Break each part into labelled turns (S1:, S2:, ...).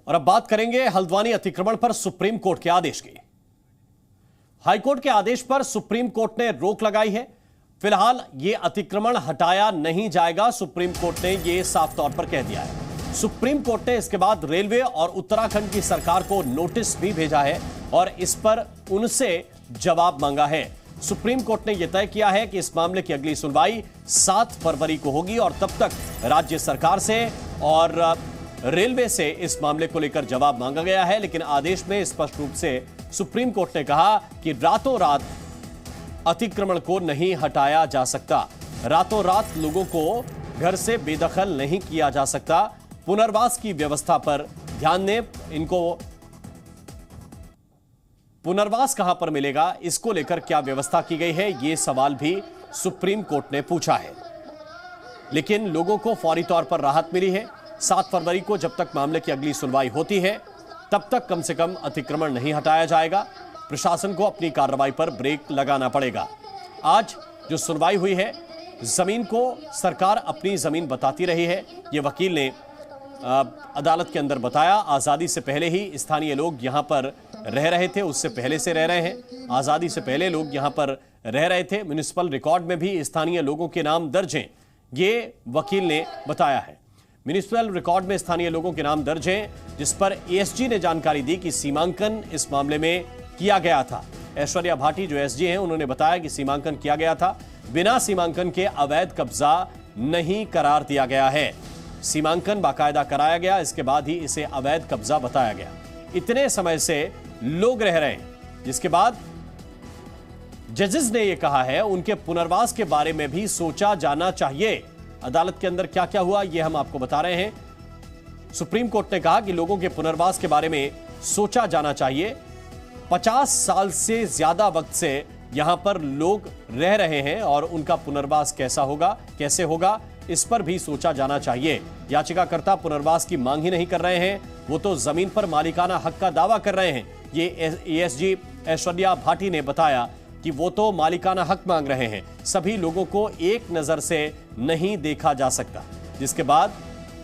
S1: और अब बात करेंगे हल्द्वानी अतिक्रमण पर सुप्रीम कोर्ट के आदेश की। हाईकोर्ट के आदेश पर सुप्रीम कोर्ट ने रोक लगाई है। फिलहाल यह अतिक्रमण हटाया नहीं जाएगा, सुप्रीम कोर्ट ने यह साफ तौर पर कह दिया है। सुप्रीम कोर्ट ने इसके बाद रेलवे और उत्तराखंड की सरकार को नोटिस भी भेजा है और इस पर उनसे जवाब मांगा है। सुप्रीम कोर्ट ने यह तय किया है कि इस मामले की अगली सुनवाई 7 फरवरी को होगी और तब तक राज्य सरकार से और रेलवे से इस मामले को लेकर जवाब मांगा गया है। लेकिन आदेश में स्पष्ट रूप से सुप्रीम कोर्ट ने कहा कि रातों रात अतिक्रमण को नहीं हटाया जा सकता, रातों रात लोगों को घर से बेदखल नहीं किया जा सकता। पुनर्वास की व्यवस्था पर ध्यान दें। इनको पुनर्वास कहां पर मिलेगा, इसको लेकर क्या व्यवस्था की गई है, यह सवाल भी सुप्रीम कोर्ट ने पूछा है। लेकिन लोगों को फौरी तौर पर राहत मिली है। 7 फरवरी को जब तक मामले की अगली सुनवाई होती है तब तक कम से कम अतिक्रमण नहीं हटाया जाएगा। प्रशासन को अपनी कार्रवाई पर ब्रेक लगाना पड़ेगा। आज जो सुनवाई हुई है, जमीन को सरकार अपनी जमीन बताती रही है। यह वकील ने अदालत के अंदर बताया। आजादी से पहले ही स्थानीय लोग यहां पर रह रहे थे, उससे पहले से रह रहे हैं। आजादी से पहले लोग यहां पर रह रहे थे। म्युनिसिपल रिकॉर्ड में भी स्थानीय लोगों के नाम दर्ज हैं, ये वकील ने बताया है। म्युनिसिपल रिकॉर्ड में स्थानीय लोगों के नाम दर्ज हैं, जिस पर एएसजी ने जानकारी दी कि सीमांकन इस मामले में किया गया था। ऐश्वर्या भाटी जो एसजी हैं, उन्होंने बताया कि सीमांकन किया गया था। बिना सीमांकन के अवैध कब्जा नहीं करार दिया गया है। सीमांकन बाकायदा कराया गया, इसके बाद ही इसे अवैध कब्जा बताया गया। इतने समय से लोग रह रहे हैं, जिसके बाद जजेस ने यह कहा है उनके पुनर्वास के बारे में भी सोचा जाना चाहिए। अदालत के अंदर क्या क्या हुआ यह हम आपको बता रहे हैं। सुप्रीम कोर्ट ने कहा कि लोगों के पुनर्वास के बारे में सोचा जाना चाहिए। 50 साल से ज्यादा वक्त से यहां पर लोग रह रहे हैं और उनका पुनर्वास कैसा होगा, कैसे होगा, इस पर भी सोचा जाना चाहिए। याचिकाकर्ता पुनर्वास की मांग ही नहीं कर रहे हैं, वो तो जमीन पर मालिकाना हक का दावा कर रहे हैं। ये एएसजी ऐश्वर्या भाटी ने बताया कि वो तो मालिकाना हक मांग रहे हैं, सभी लोगों को एक नजर से नहीं देखा जा सकता। जिसके बाद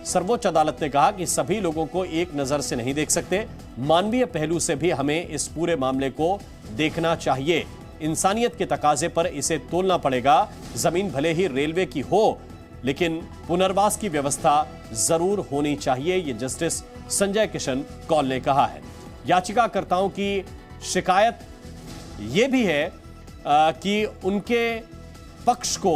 S1: सर्वोच्च अदालत ने कहा कि सभी लोगों को एक नजर से नहीं देख सकते, मानवीय पहलू से भी हमें इस पूरे मामले को देखना चाहिए। इंसानियत के तकाजे पर इसे तोलना पड़ेगा। जमीन भले ही रेलवे की हो, लेकिन पुनर्वास की व्यवस्था जरूर होनी चाहिए, ये जस्टिस संजय किशन कौल ने कहा है। याचिकाकर्ताओं की शिकायत यह भी है कि उनके पक्ष को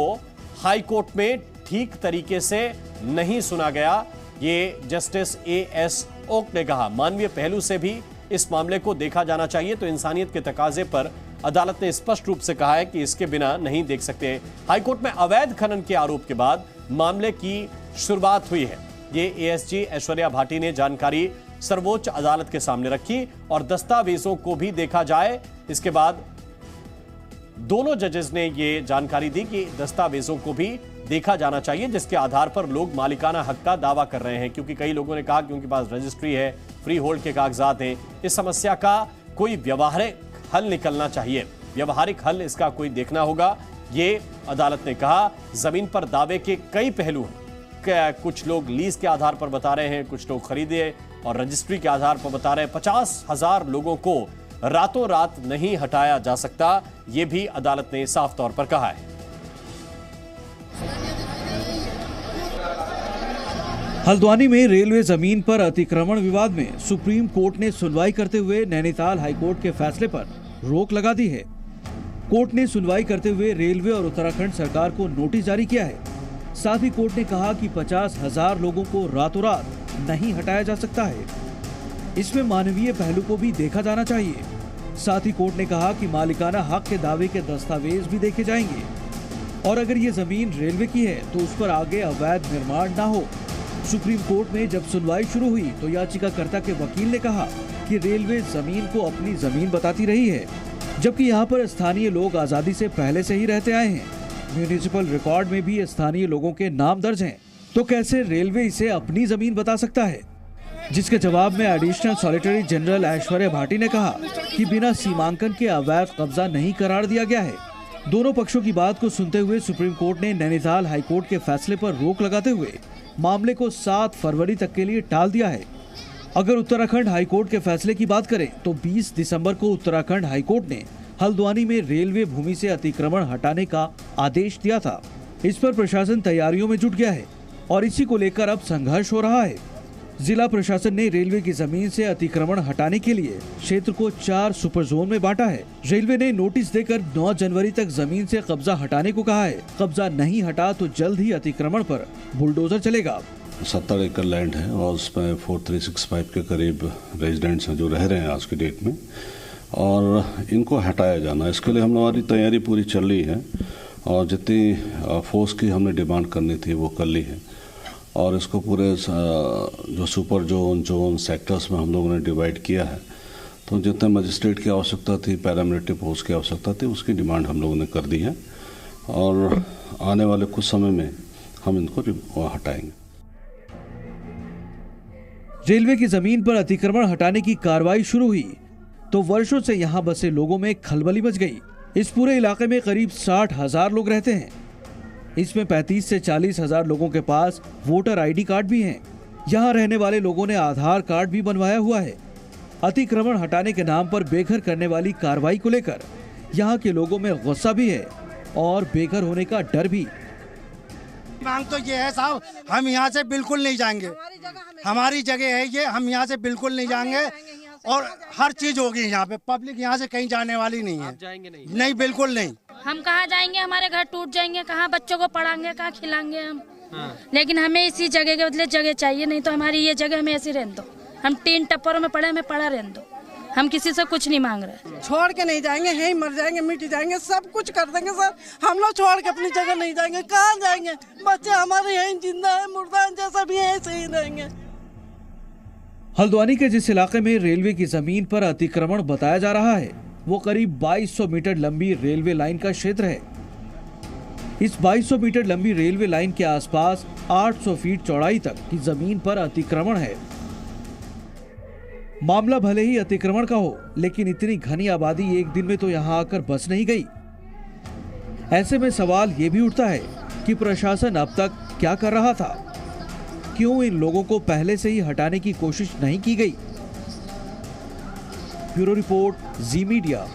S1: हाई कोर्ट में ठीक तरीके से नहीं सुना गया। ये जस्टिस एएस ओक ने कहा मानवीय पहलू से भी इस मामले को देखा जाना चाहिए। तो इंसानियत के तकाजे पर अदालत ने स्पष्ट रूप से कहा है कि इसके बिना नहीं देख सकते। हाईकोर्ट में अवैध खनन के आरोप के बाद मामले की शुरुआत हुई है। ये एएसजी ऐश्वर्या भाटी ने जानकारी सर्वोच्च अदालत के सामने रखी और दस्तावेजों को भी देखा जाए। इसके बाद दोनों जजेस ने यह जानकारी दी कि दस्तावेजों को भी देखा जाना चाहिए, जिसके आधार पर लोग मालिकाना हक का दावा कर रहे हैं। क्योंकि कई लोगों ने कहा कि उनके पास रजिस्ट्री है, फ्री होल्ड के कागजात हैं। इस समस्या का कोई व्यवहारिक हल निकलना चाहिए, व्यवहारिक हल इसका कोई देखना होगा, ये अदालत ने कहा। जमीन पर दावे के कई पहलू हैं। कुछ लोग लीज के आधार पर बता रहे हैं, कुछ लोग खरीदे और रजिस्ट्री के आधार पर बता रहे हैं। 50,000 लोगों को रातों रात नहीं हटाया जा सकता, यह भी अदालत ने साफ तौर पर कहा है।
S2: हल्द्वानी में रेलवे जमीन पर अतिक्रमण विवाद में सुप्रीम कोर्ट ने सुनवाई करते हुए नैनीताल हाईकोर्ट के फैसले पर रोक लगा दी है। कोर्ट ने सुनवाई करते हुए रेलवे और उत्तराखंड सरकार को नोटिस जारी किया है। साथ ही कोर्ट ने कहा कि 50,000 लोगों को रातों रात नहीं हटाया जा सकता है, इसमें मानवीय पहलू को भी देखा जाना चाहिए। साथ ही कोर्ट ने कहा कि मालिकाना हक के दावे के दस्तावेज भी देखे जाएंगे और अगर ये जमीन रेलवे की है तो उस पर आगे अवैध निर्माण ना हो। सुप्रीम कोर्ट में जब सुनवाई शुरू हुई तो याचिकाकर्ता के वकील ने कहा कि रेलवे जमीन को अपनी जमीन बताती रही है, जबकि यहाँ पर स्थानीय लोग आजादी से पहले से ही रहते आए हैं। म्युनिसिपल रिकॉर्ड में भी स्थानीय लोगों के नाम दर्ज हैं, तो कैसे रेलवे इसे अपनी जमीन बता सकता है? जिसके जवाब में additional solicitor general Aishwarya Bhati ने कहा कि बिना सीमांकन के अवैध कब्जा नहीं करार दिया गया है। दोनों पक्षों की बात को सुनते हुए सुप्रीम कोर्ट ने नैनीताल हाईकोर्ट के फैसले पर रोक लगाते हुए मामले को 7 फरवरी तक के लिए टाल दिया है। अगर उत्तराखंड हाईकोर्ट के फैसले की बात करें तो 20 दिसंबर को उत्तराखंड हाईकोर्ट ने हल्द्वानी में रेलवे भूमि से अतिक्रमण हटाने का आदेश दिया था। इस पर प्रशासन तैयारियों में जुट गया है और इसी को लेकर अब संघर्ष हो रहा है। जिला प्रशासन ने रेलवे की जमीन से अतिक्रमण हटाने के लिए क्षेत्र को 4 सुपर जोन में बांटा है। रेलवे ने नोटिस देकर 9 जनवरी तक जमीन से कब्जा हटाने को कहा है। कब्जा नहीं हटा तो जल्द ही अतिक्रमण पर बुलडोजर चलेगा।
S3: 70 एकड़ लैंड है और उसमें 4365 के करीब रेजिडेंट्स हैं जो रह रहे हैं आज की डेट में, और इनको हटाया जाना, इसके लिए हमारी तैयारी पूरी चल रही है और जितनी फोर्स की हमने डिमांड करनी थी वो कर ली है। और इसको पूरे जो सुपर जोन सेक्टर्स में हम लोगों ने डिवाइड किया है। तो जितने मजिस्ट्रेट की आवश्यकता थी, पैरामिलिट्री फोर्स की आवश्यकता थी, उसकी डिमांड हम लोगों ने कर दी है और आने वाले कुछ समय में हम इनको हटाएंगे।
S2: रेलवे की जमीन पर अतिक्रमण हटाने की कार्रवाई शुरू हुई तो वर्षों से यहाँ बसे लोगों में खलबली मच गई। इस पूरे इलाके में करीब 60,000 लोग रहते हैं। इसमें 35 से 40,000 लोगों के पास वोटर आईडी कार्ड भी हैं। यहाँ रहने वाले लोगों ने आधार कार्ड भी बनवाया हुआ है। अतिक्रमण हटाने के नाम पर बेघर करने वाली कार्रवाई को लेकर यहाँ के लोगों में गुस्सा भी है और बेघर होने का डर भी।
S4: मांग तो ये है साहब, हम यहाँ से बिल्कुल नहीं जाएंगे। हमारी जगह है ये, हम यहाँ से बिल्कुल नहीं जाएंगे और हर चीज होगी यहाँ पे। पब्लिक यहाँ से कहीं जाने वाली नहीं है। जाएंगे नहीं, बिल्कुल नहीं।
S5: हम कहाँ जाएंगे, हमारे घर टूट जाएंगे, कहाँ बच्चों को पढ़ाएंगे, कहाँ खिलाएंगे हम। लेकिन हमें इसी जगह के बदले जगह चाहिए, नहीं तो हमारी ये जगह हमें ऐसी रहने दो। हम 3 टप्परों में पड़े, हमें पड़ा रहने दो। हम किसी से कुछ नहीं मांग रहे।
S6: छोड़ के नहीं जाएंगे, यहीं मर जाएंगे, मिट जाएंगे, सब कुछ कर देंगे सर। हम लोग छोड़ के अपनी जगह नहीं जाएंगे। कहाँ जाएंगे? बच्चे हमारे यहीं जिंदा है, मुर्दा है, जैसा भी है ऐसे ही रहेंगे।
S2: हल्द्वानी के जिस इलाके में रेलवे की जमीन पर अतिक्रमण बताया जा रहा है वो करीब 2200 मीटर लंबी रेलवे लाइन का क्षेत्र है। इस 2200 मीटर लंबी रेलवे लाइन के आसपास 800 फीट चौड़ाई तक की जमीन पर अतिक्रमण है। मामला भले ही अतिक्रमण का हो, लेकिन इतनी घनी आबादी एक दिन में तो यहाँ आकर बस नहीं गई। ऐसे में सवाल ये भी उठता है कि प्रशासन अब तक क्या कर रहा था? क्यों इन लोगों को पहले से ही हटाने की कोशिश नहीं की गई? ब्यूरो रिपोर्ट, जी मीडिया।